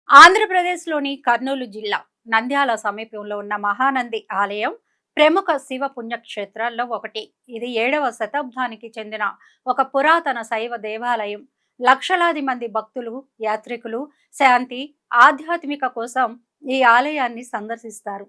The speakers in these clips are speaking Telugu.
ఆంధ్రప్రదేశ్లోని కర్నూలు జిల్లా నంద్యాల సమీపంలో ఉన్న మహానంది ఆలయం ప్రముఖ శివ పుణ్యక్షేత్రాల్లో ఒకటి. ఇది 7వ శతాబ్దానికి చెందిన ఒక పురాతన శైవ దేవాలయం. లక్షలాది మంది భక్తులు, యాత్రికులు శాంతి, ఆధ్యాత్మిక కోసం ఈ ఆలయాన్ని సందర్శిస్తారు.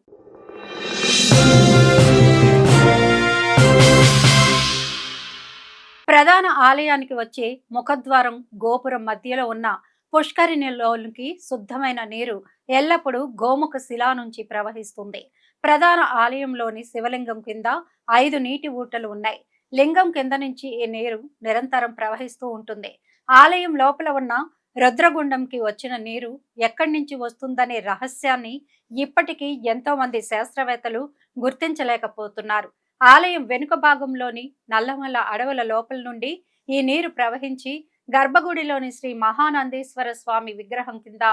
ప్రధాన ఆలయానికి వచ్చే ముఖద్వారం గోపురం మధ్యలో ఉన్న పుష్కరిణిలోనికి శుద్ధమైన నీరు ఎల్లప్పుడూ గోముఖ శిలా నుంచి ప్రవహిస్తుంది. ప్రధాన ఆలయంలోని శివలింగం కింద 5 నీటి ఊటలు ఉన్నాయి. లింగం కింద నుంచి ఈ నీరు నిరంతరం ప్రవహిస్తూ ఉంటుంది. ఆలయం లోపల ఉన్న రుద్రగుండంకి వచ్చిన నీరు ఎక్కడి నుంచి వస్తుందనే రహస్యాన్ని ఇప్పటికీ ఎంతో మంది శాస్త్రవేత్తలు గుర్తించలేకపోతున్నారు. ఆలయం వెనుక భాగంలోని నల్లమల్ల అడవుల లోపల నుండి ఈ నీరు ప్రవహించి గర్భగుడిలోని శ్రీ మహానందేశ్వర స్వామి విగ్రహం కింద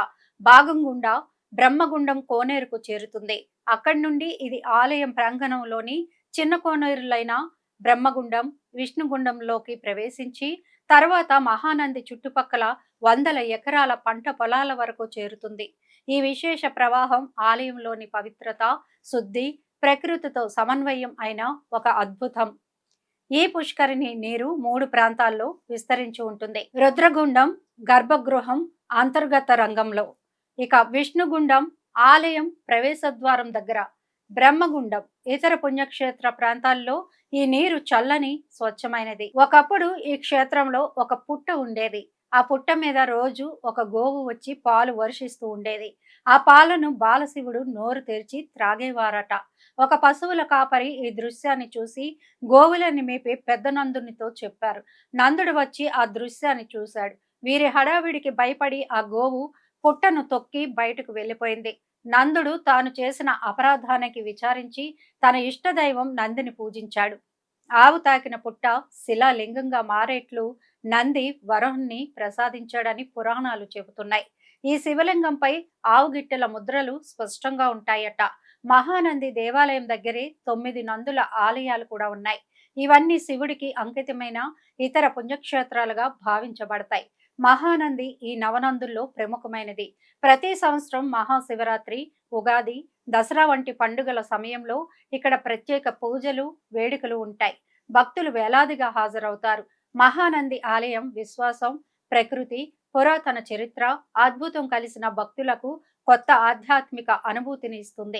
భాగం గుండా బ్రహ్మగుండం కోనేరుకు చేరుతుంది. అక్కడి నుండి ఇది ఆలయం ప్రాంగణంలోని చిన్న కోనేరులైన బ్రహ్మగుండం, విష్ణుగుండంలోకి ప్రవేశించి తర్వాత మహానంది చుట్టుపక్కల వందల ఎకరాల పంట పొలాల వరకు చేరుతుంది. ఈ విశేష ప్రవాహం ఆలయంలోని పవిత్రత, శుద్ధి, ప్రకృతితో సమన్వయం అయిన ఒక అద్భుతం. ఈ పుష్కరిణి నీరు 3 ప్రాంతాల్లో విస్తరించి ఉంటుంది. రుద్రగుండం గర్భగృహం అంతర్గత రంగంలో, ఇక విష్ణుగుండం ఆలయం ప్రవేశద్వారం దగ్గర, బ్రహ్మగుండం ఇతర పుణ్యక్షేత్ర ప్రాంతాల్లో ఈ నీరు చల్లని, స్వచ్ఛమైనది. ఒకప్పుడు ఈ క్షేత్రంలో ఒక పుట్ట ఉండేది. ఆ పుట్ట మీద రోజు ఒక గోవు వచ్చి పాలు వర్షిస్తూ ఉండేది. ఆ పాలను బాలశివుడు నోరు తెరిచి త్రాగేవారట. ఒక పశువుల కాపరి ఈ దృశ్యాన్ని చూసి గోవులని మేపే పెద్ద నందునితో చెప్పారు. నందుడు వచ్చి ఆ దృశ్యాన్ని చూశాడు. వీరి హడావిడికి భయపడి ఆ గోవు పుట్టను తొక్కి బయటకు వెళ్ళిపోయింది. నందుడు తాను చేసిన అపరాధానికి విచారించి తన ఇష్టదైవం నందిని పూజించాడు. ఆవు తాకిన పుట్ట శిలాలింగంగా మారేట్లు నంది వరుణ్ణి ప్రసాదించాడని పురాణాలు చెబుతున్నాయి. ఈ శివలింగంపై ఆవుగిట్టెల ముద్రలు స్పష్టంగా ఉంటాయట. మహానంది దేవాలయం దగ్గరే 9 నందుల ఆలయాలు కూడా ఉన్నాయి. ఇవన్నీ శివుడికి అంకితమైన ఇతర పుణ్యక్షేత్రాలుగా భావించబడతాయి. మహానంది ఈ నవనందుల్లో ప్రముఖమైనది. ప్రతి సంవత్సరం మహాశివరాత్రి, ఉగాది, దసరా వంటి పండుగల సమయంలో ఇక్కడ ప్రత్యేక పూజలు, వేడుకలు ఉంటాయి. భక్తులు వేలాదిగా హాజరవుతారు. మహానంది ఆలయం విశ్వాసం, ప్రకృతి, పురాతన చరిత్ర, అద్భుతం కలిసిన భక్తులకు కొత్త ఆధ్యాత్మిక అనుభూతిని ఇస్తుంది.